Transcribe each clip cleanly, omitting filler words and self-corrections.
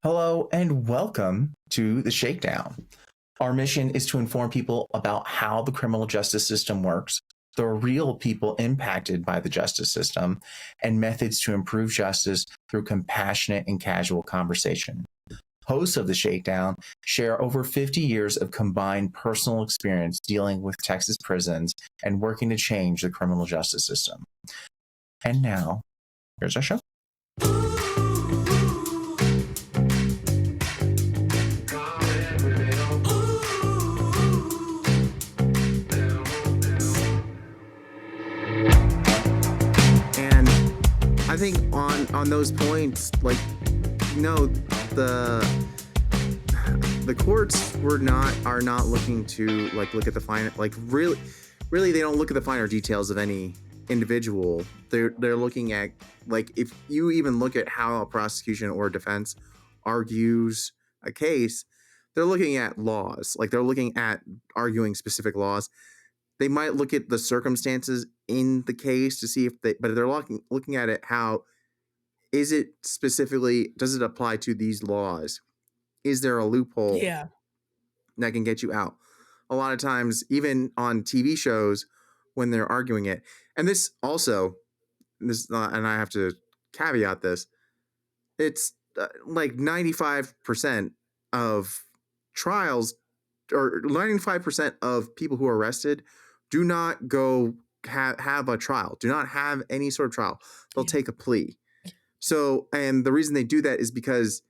Hello and welcome to the Shakedown. Our mission is to inform people about how the criminal justice system works, the real people impacted by the justice system, and methods to improve justice through compassionate and casual conversation. Hosts of the Shakedown share over 50 years of combined personal experience dealing with Texas prisons and working to change the criminal justice system. And now, here's our show. I think on those points, like, the courts are not looking to look at the fine, really they don't look at the finer details of any individual. They're looking at, if you even look at how a prosecution or defense argues a case, they're looking at laws. They're looking at arguing specific laws. They might look at the circumstances in the case to see but they're looking at it, how is it specifically, does it apply to these laws? Is there a loophole that can get you out? A lot of times, even on TV shows, when they're arguing it, and this also, and I have to caveat this, it's 95% of trials, or 95% of people who are arrested do not go have a trial, do not have any sort of trial. They'll take a plea. So, and the reason they do that is because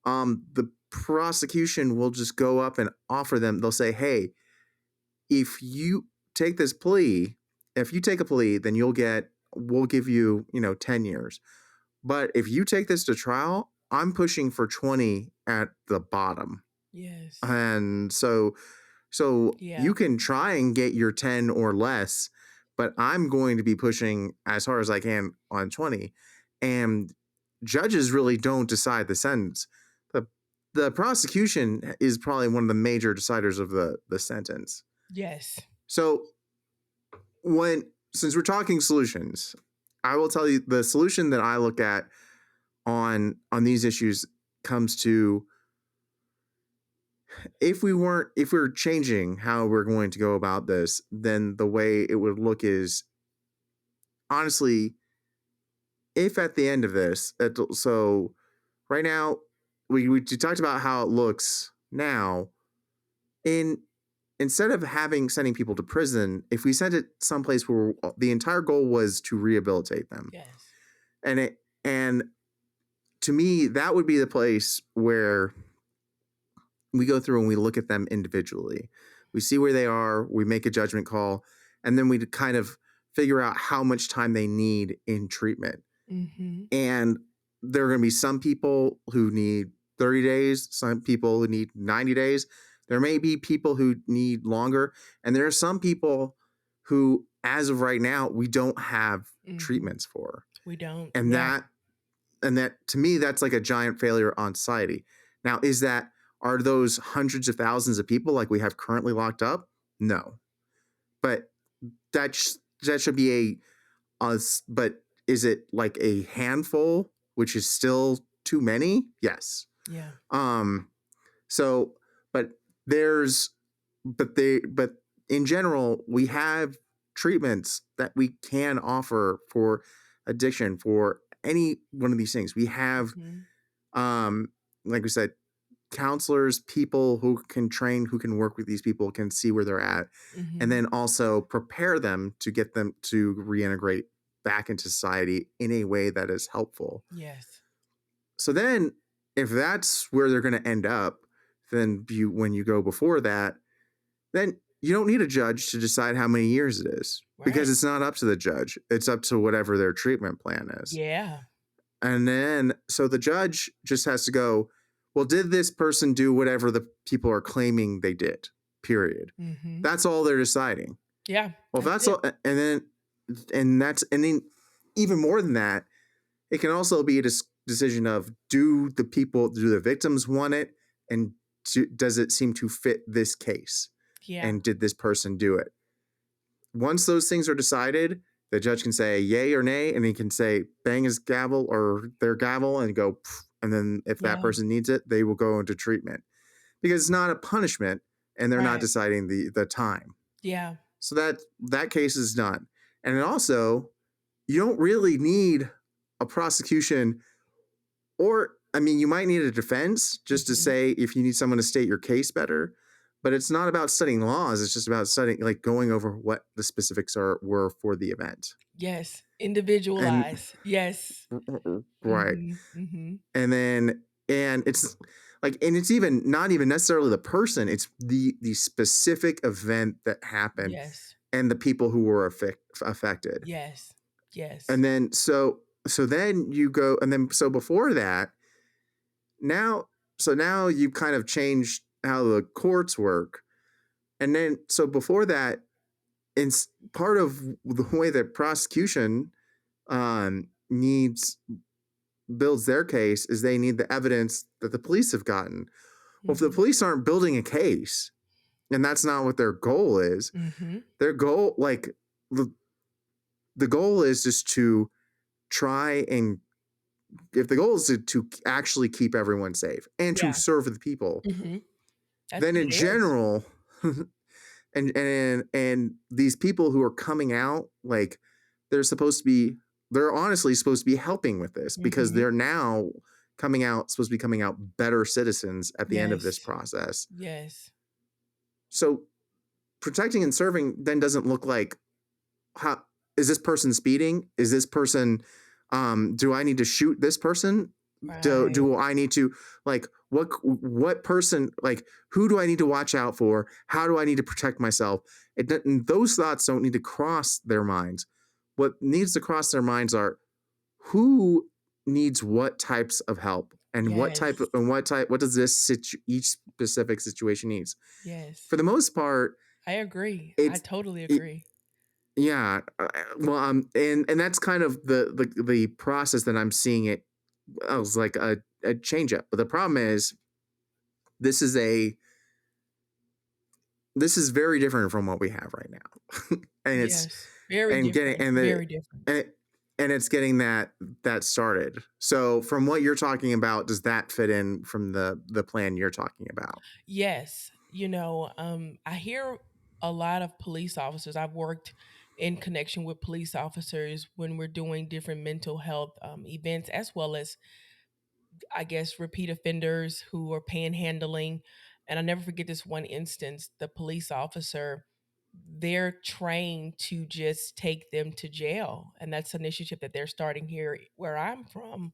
the prosecution will just go up and offer them, they'll say, hey, if you take a plea, then we'll give you, 10 years. But if you take this to trial, I'm pushing for 20 at the bottom. Yes. And so you can try and get your 10 or less, but I'm going to be pushing as hard as I can on 20. And judges really don't decide the sentence. The prosecution is probably one of the major deciders of the sentence. Yes. So since we're talking solutions, I will tell you the solution that I look at on these issues comes to, if we're changing how we're going to go about this, then the way it would look is, honestly, if at the end of this, so right now, we talked about how it looks now. Instead of sending people to prison, if we sent it someplace where the entire goal was to rehabilitate them, and to me, that would be the place where we go through and we look at them individually. We see where they are, we make a judgment call, and then we kind of figure out how much time they need in treatment. Mm-hmm. And there are going to be some people who need 30 days, some people who need 90 days. There may be people who need longer. And there are some people who, as of right now, we don't have treatments for. We don't. And that to me, that's like a giant failure on society. Now, are those hundreds of thousands of people like we have currently locked up? No. But that should be but is it like a handful, which is still too many? Yes. Yeah. So, but in general, we have treatments that we can offer for addiction, for any one of these things. We have, like we said, counselors, people who can train, who can work with these people, can see where they're at, and then also prepare them to get them to reintegrate back into society in a way that is helpful. Yes. So then, if that's where they're going to end up, then when you go before that, then you don't need a judge to decide how many years it is, because it's not up to the judge. It's up to whatever their treatment plan is. Yeah. And then, so the judge just has to go, well, did this person do whatever the people are claiming they did? Period. Mm-hmm. That's all they're deciding. Yeah. Well, that's all. And then even more than that, it can also be a decision of, do the victims want it? And does it seem to fit this case? Yeah. And did this person do it? Once those things are decided, the judge can say yay or nay, and he can say bang his gavel or their gavel and go, and then if that Yeah. person needs it, they will go into treatment because it's not a punishment, and they're not Right. deciding the time. Yeah. So that case is done. And then also, you don't really need a prosecution, or I mean, you might need a defense just to Mhm. say if you need someone to state your case better. But it's not about studying laws. It's just about studying, like going over what the specifics were for the event. Yes. And Individualize. Yes. right. Mhm. Mhm. And it's like, and it's even not even necessarily the person, it's the specific event that happened Yes. and the people who were affected. Yes. Yes. And then so then you go, and then so before that, now now you kind of changed how the courts work. And then so before that, it's part of the way that prosecution needs builds their case is they need the evidence that the police have gotten. Well, if the Mhm. police aren't building a case, and that's not what their goal is, Mhm. their goal, like the, the goal is just to try and if the goal is to actually keep everyone safe and to Yeah. serve the people, Mhm. That's then what in it is. general, and these people who are coming out, like they're supposed to be, they're honestly supposed to be helping with this because Mhm. they're now coming out, supposed to be coming out better citizens at the end of this Yes. process. Yes. So protecting and serving then doesn't look like, how is this person speeding? Is this person do I need to shoot this person? Right. Do I need to, like, what person, like, who do I need to watch out for? How do I need to protect myself? Those thoughts don't need to cross their minds. What needs to cross their minds are who needs what types of help, and Yes. what does each specific situation needs. Yes. For the most part, I agree. I it's totally it, agree. yeah, well, and that's kind of the process that I'm seeing it as like a change up. But the problem is this is a this is very different from what we have right now, and it's Yes. Very and getting different. Very different. and, and it's getting that started. So from what you're talking about, does that fit in from the plan you're talking about? Yes. I hear a lot of police officers. I've worked in connection with police officers when we're doing different mental health events, as well as, I guess, repeat offenders who are panhandling. And I never forget this one instance. The police officer, they're trained to just take them to jail. And that's an initiative that they're starting here where I'm from,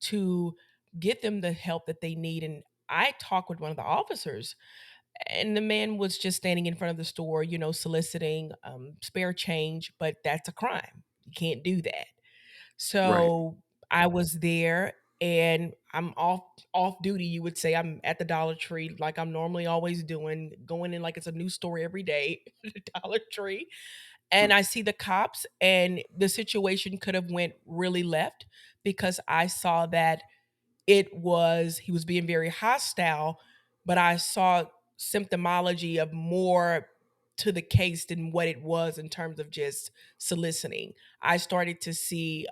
to get them the help that they need. And I talked with one of the officers, and the man was just standing in front of the store, soliciting spare change, but that's a crime. You can't do that. Right. So I was there, and I'm off duty, you would say. I'm at the Dollar Tree like I'm normally always doing, going in like it's a new store every day, the Dollar Tree. And I see the cops, and the situation could have went really left because I saw that he was being very hostile, but I saw symptomology of more to the case than what it was in terms of just soliciting. I started to see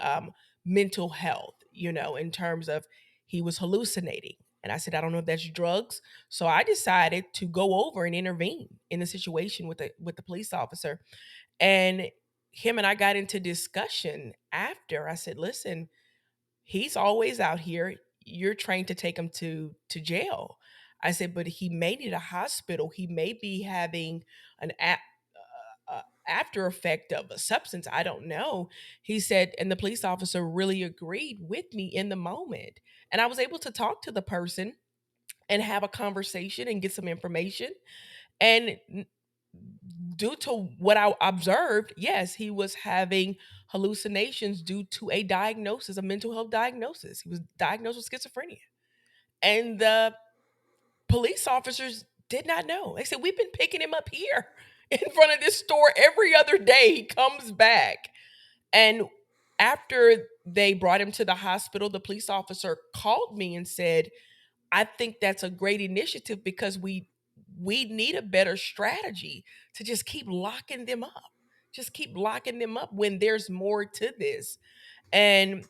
mental health, in terms of he was hallucinating. And I said, I don't know if that's drugs. So I decided to go over and intervene in the situation with the police officer. And him and I got into discussion after. I said, listen, he's always out here. You're trained to take him to jail. I said, but he may need a hospital. He may be having an after effect of a substance. I don't know. He said, and the police officer really agreed with me in the moment. And I was able to talk to the person and have a conversation and get some information. And due to what I observed, yes, he was having hallucinations due to a diagnosis, a mental health diagnosis. He was diagnosed with schizophrenia. And the police officers did not know. They said, we've been picking him up here in front of this store every other day. He comes back. And after they brought him to the hospital, the police officer called me and said, I think that's a great initiative because we need a better strategy to just keep locking them up. Just keep locking them up when there's more to this. And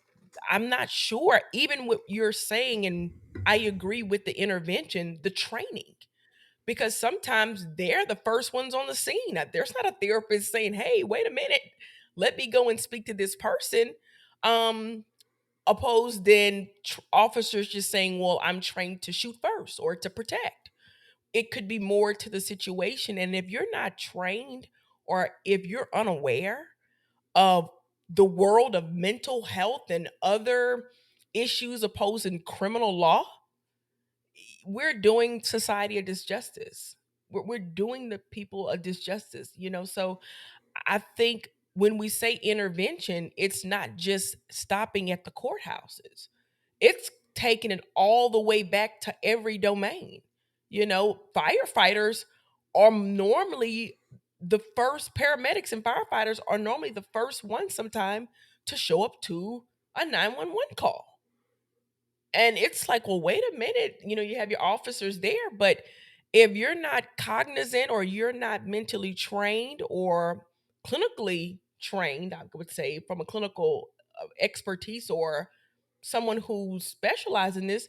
I'm not sure. Even what you're saying, and I agree with the intervention, the training, because sometimes they're the first ones on the scene. There's not a therapist saying, "Hey, wait a minute, let me go and speak to this person." Um, Opposed then officers just saying, "Well, I'm trained to shoot first or to protect." It could be more to the situation, and if you're not trained or if you're unaware of the world of mental health and other issues opposing criminal law, we're doing society a disjustice. We're doing the people a disjustice, you know? So I think when we say intervention, it's not just stopping at the courthouses, it's taking it all the way back to every domain. You know, firefighters are normally the first, paramedics and firefighters are normally the first ones sometime to show up to a 911 call. And it's like, well, wait a minute, you know, you have your officers there, but if you're not cognizant or you're not mentally trained or clinically trained, I would say from a clinical expertise or someone who's specialized in this,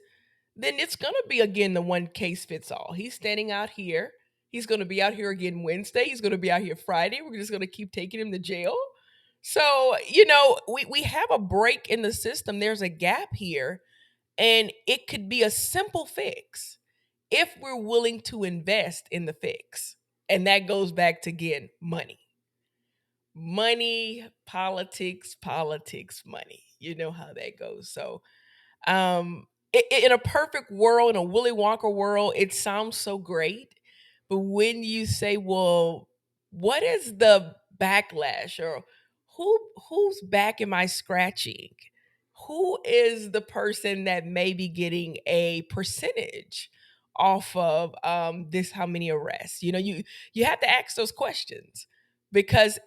then it's going to be again the one case fits all. He's standing out here. He's going to be out here again Wednesday. He's going to be out here Friday. We're just going to keep taking him to jail. So, you know, we have a break in the system. There's a gap here, and it could be a simple fix if we're willing to invest in the fix. And that goes back to again money. Money, politics, politics, money. You know how that goes. So, in a perfect world, in a Willy Wonka world, it sounds so great. But when you say, well, what is the backlash, or whose back am I scratching? Who is the person that may be getting a percentage off of this how many arrests? You know, you have to ask those questions, because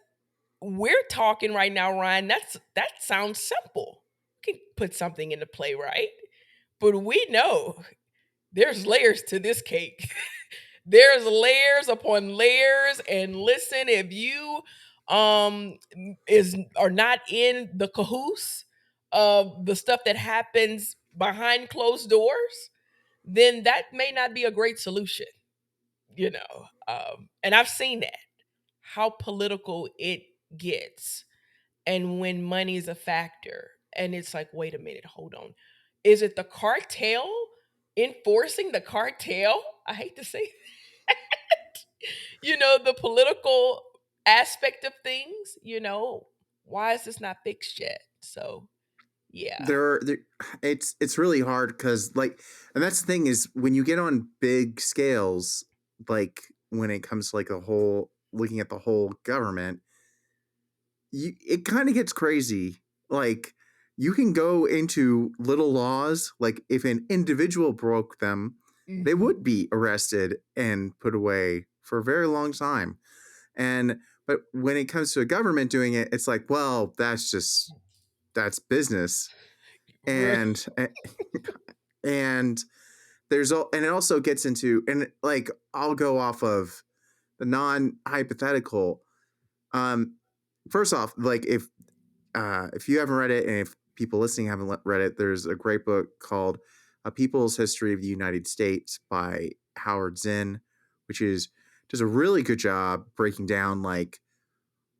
we're talking right now, Ryan. That sounds simple. You can put something into play, right? But we know there's layers to this cake. There's layers upon layers. And listen, if you is are not in the cahoose of the stuff that happens behind closed doors, then that may not be a great solution, you know. And I've seen that, how political it gets, and when money is a factor, and it's like, wait a minute, hold on, is it the cartel enforcing the cartel? I hate to say you know, the political aspect of things, you know, why is this not fixed yet? So yeah. There it's really hard because like, and that's the thing is when you get on big scales, like when it comes to like a whole looking at the whole government, it kind of gets crazy. Like you can go into little laws, like if an individual broke them, they Mhm. would be arrested and put away for a very long time. And but when it comes to a government doing it, it's like, well, that's business. Real. And and and it also gets into, and like I'll go off of the non hypothetical. um First off, like if you haven't read it, and if people listening haven't read it, there's a great book called A People's History of the United States by Howard Zinn, which is does a really good job breaking down like,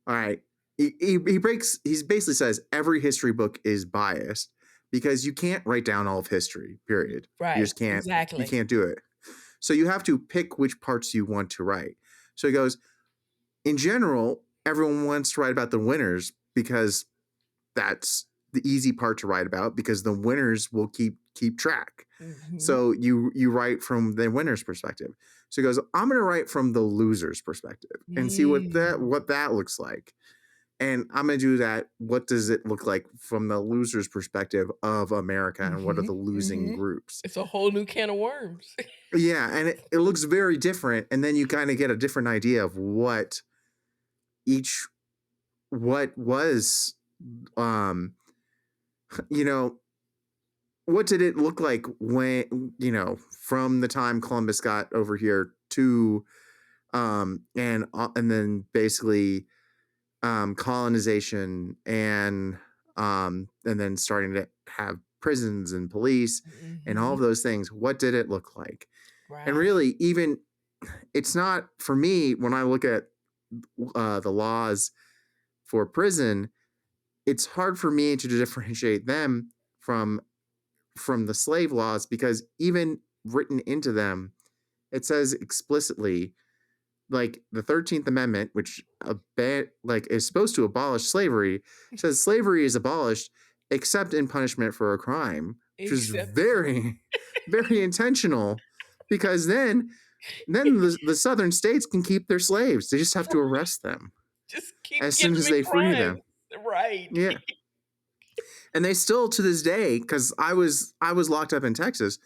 all right, he basically says every history book is biased because you can't write down all of history, period. You Right, just can't, you exactly. can't do it. So you have to pick which parts you want to write. So he goes, in general, everyone wants to write about the winners because that's the easy part to write about because the winners will keep track. Mhm. So you write from the winner's perspective. So he goes, I'm going to write from the loser's perspective and see Mm. what that looks like. And I'm going to do that. What does it look like from the loser's perspective of America, and what are the Mhm, losing mhm. groups? It's a whole new can of worms. Yeah, and it looks very different, and then you kind of get a different idea of each what was um you know, what did it look like when, from the time Columbus got over here to and then basically colonization, then starting to have prisons and police and all Mhm. of those things. What did it look like? And Right. really, even it's not for me when I look at the laws for prison. It's hard for me to differentiate them from the slave laws because even written into them, it says explicitly, like the 13th Amendment, which is supposed to abolish slavery, says slavery is abolished except in punishment for a crime, which is Except very, very intentional because then the southern states can keep their slaves. They just have to arrest them just keep as soon getting as them in they free them. crimes. Right. Yeah. And they still to this day, because I was locked up in Texas.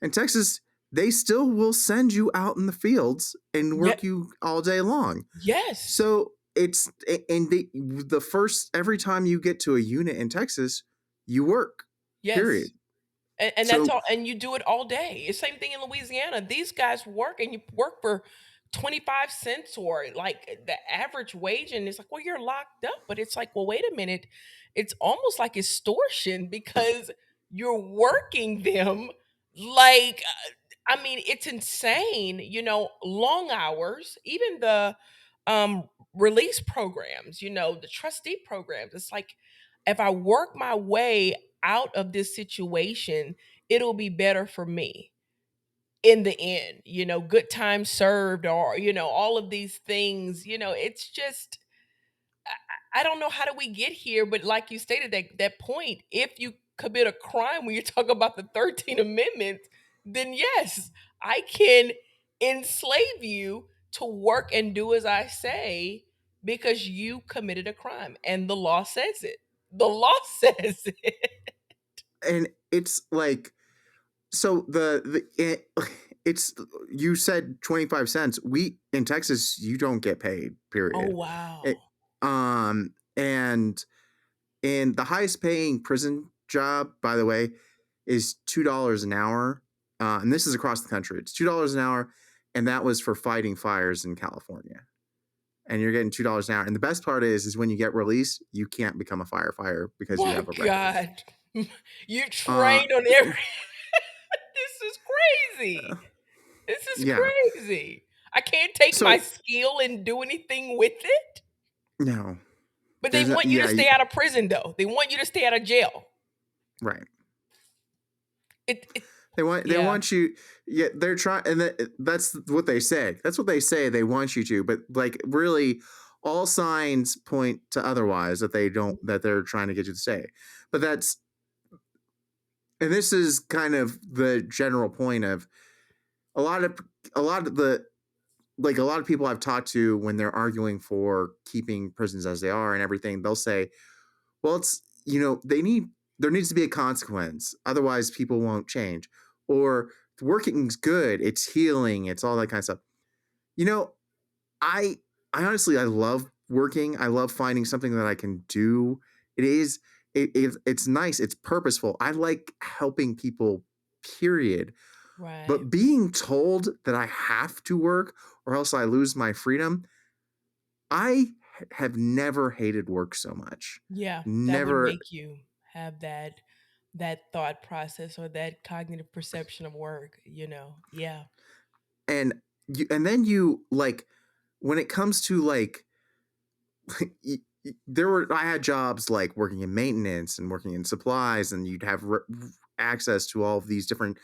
In Texas, they still will send you out in the fields and Yeah. work you all day long. Yes. So it's and the first every time you get to a unit in Texas, you work. Period. Yes. And that's So all, and you do it all day. It's same thing in Louisiana. These guys work, and you work for 25 cents or like the average wage, and it's like, well, you're locked up. But it's like, well, wait a minute. It's almost like extortion because you're working them like I mean, it's insane, long hours, even the release programs, the trustee programs. It's like if I work my way out of this situation, it'll be better for me in the end, good time served or, all of these things, it's just I don't know how do we get here, but like you stated that point, if you commit a crime when you talk about the 13th Amendment, then yes, I can enslave you to work and do as I say because you committed a crime and the law says it. The law says it. and it's like so it's you said 25 cents. We in Texas you don't get paid, Oh period. wow. It, and the highest paying prison job, by the way, is $2 an hour. And this is across the country. It's $2 an hour, and that was for fighting fires in California. And you're getting $2 an hour. And the best part is when you get released, you can't become a firefighter because you My have a record. God. You Uh, trained on every this is crazy. This is yeah. crazy. I can't take my So skill and do anything with it. no, But they there's no, want you to yeah, stay out of prison though. They want you to stay out of jail. right. It They yeah. want you. Yeah, they're trying, and that's what they say. That's what they say. They want you to, but like really, all signs point to otherwise that they don't. That they're trying to get you to stay. But that's and this is kind of the general point of a lot of a lot of the a lot of people I've talked to when they're arguing for keeping prisons as they are and everything. They'll say, well, it's there needs to be a consequence, otherwise people won't change. Or working's good, it's healing, it's all that kind of stuff. You know, I I honestly I love working. I love finding something that I can do. It is it's nice, it's purposeful. I like helping people, period. Right. But being told that I have to work or else I lose my freedom, I have never hated work so much. Yeah, that would Never. make you have that thought process or that cognitive perception of work, Yeah. And and then you like when it comes to I had jobs like working in maintenance and working in supplies, and you'd have access to all of these different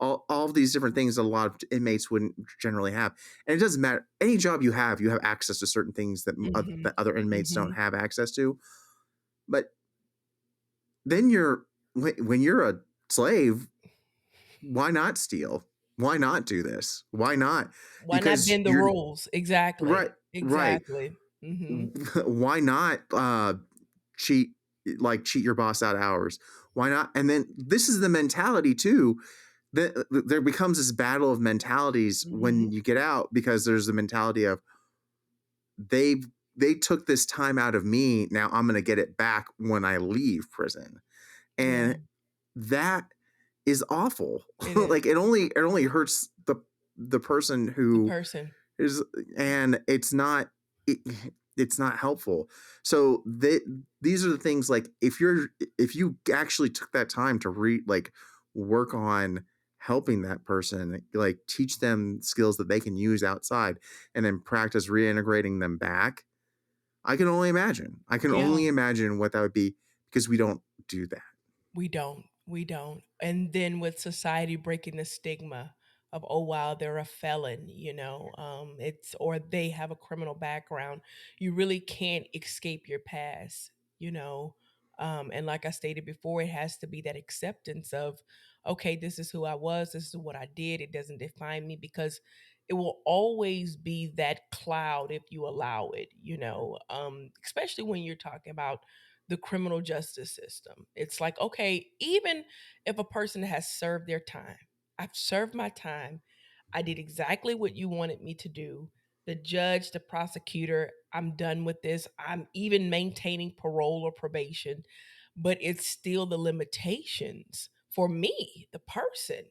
all of these different things that a lot of inmates wouldn't generally have. And it doesn't matter any job you have access to certain things that Mhm. that other inmates don't Mhm. have access to. But then when you're a slave, why not steal? Why not do this? Why not? Why not Because bend the you're rules? Exactly. right, right. Exactly. Mhm. Why not cheat cheat your boss out of hours? Why not? And then this is the mentality too. That there becomes this battle of mentalities when Mhm. you get out because there's the mentality of they they took this time out of me. Now I'm going to get it back when I leave prison, Yeah, and that is awful. it is. Like it only hurts the person The who person. is, and it's not. it's not helpful. So these are the things, like, if you actually took that time to work on helping that person, like teach them skills that they can use outside, and then practice reintegrating them back, I can Yeah. only imagine what that would be, because we don't do that. We don't. We don't. And then with society breaking the stigma of, oh wow, they're a felon, it's, or they have a criminal background. You really can't escape your past, you know. And like I stated before, it has to be that acceptance of, okay, this is who I was, this is what I did. It doesn't define me, because it will always be that cloud if you allow it, especially when you're talking about the criminal justice system. It's like, okay, even if a person has served their time, I've served my time, I did exactly what you wanted me to do. The judge, the prosecutor, I'm done with this. I'm even maintaining parole or probation, but it's still the limitations for me, the person,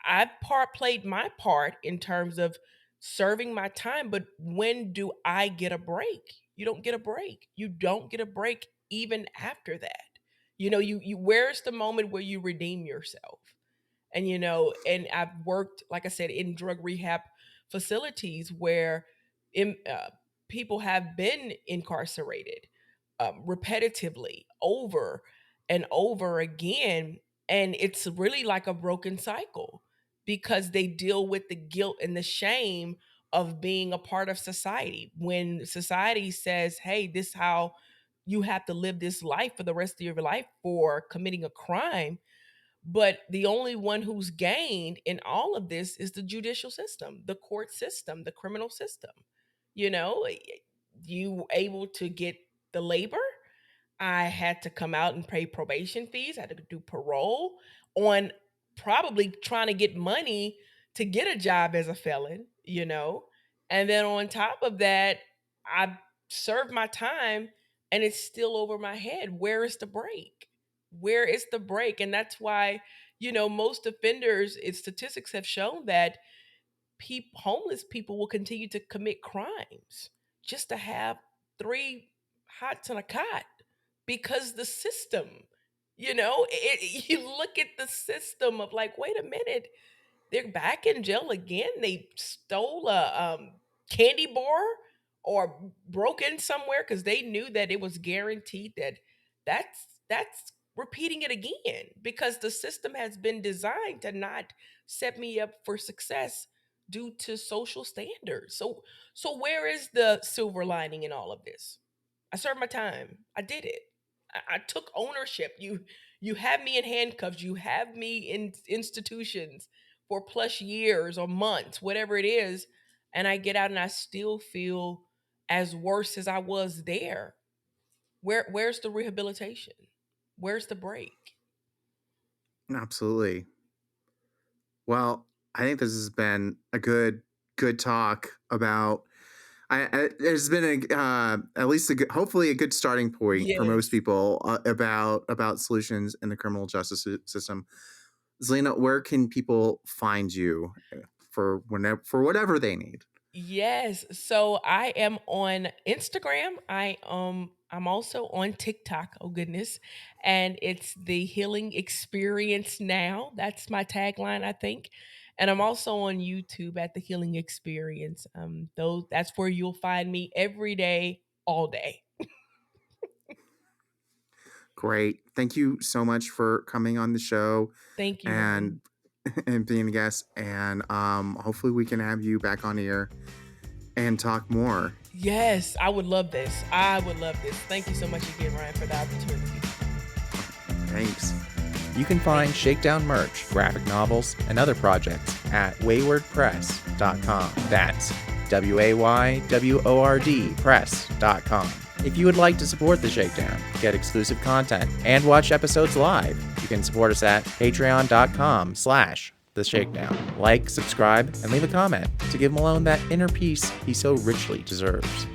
I played my part in terms of serving my time, but when do I get a break? You don't get a break. You don't get a break even after that. You where's the moment where you redeem yourself? And I've worked, like I said, in drug rehab facilities where in, people have been incarcerated repetitively over and over again, and it's really like a broken cycle, because they deal with the guilt and the shame of being a part of society. When society says, hey, this is how you have to live this life for the rest of your life for committing a crime, but the only one who's gained in all of this is the judicial system, the court system, the criminal system. You able to get the labor. I had to come out and pay probation fees. I had to do parole on probably trying to get money to get a job as a felon. And then on top of that, I served my time and it's still over my head. Where is the break? Where is the break? And that's why, most offenders, its statistics have shown that homeless people will continue to commit crimes just to have three hots and a cot, because the system, you look at the system of like, wait a minute, they're back in jail again. They stole a candy bar or broke in somewhere because they knew that it was guaranteed that that's repeating it again, because the system has been designed to not set me up for success due to social standards. So where is the silver lining in all of this? I served my time. I did it. I took ownership. You have me in handcuffs. You have me in institutions for plus years or months, whatever it is, and I get out and I still feel as worse as I was there. Where's the rehabilitation? Where's the break? Absolutely. Well, I think this has been a good talk about. There's been at least hopefully a good starting point for most Yes. people about solutions in the criminal justice system. Zelina, where can people find you for whatever they need? Yes. So I am on Instagram. I'm also on TikTok. Oh goodness. And it's the healing experience now. That's my tagline, I think. And I'm also on YouTube at the healing experience. Those that's where you'll find me every day, all day. Great. Thank you so much for coming on the show Thank you, Ryan. and and being a guest. And hopefully we can have you back on here and talk more. Yes, I would love this. I would love this. Thank you so much again, Ryan, for the opportunity. Thanks. You can find Shakedown merch, graphic novels, and other projects at waywordpress.com. That's WAYWORD press.com. If you would like to support The Shakedown, get exclusive content, and watch episodes live, you can support us at patreon.com/The Shakedown. Like, subscribe, and leave a comment to give Malone that inner peace he so richly deserves.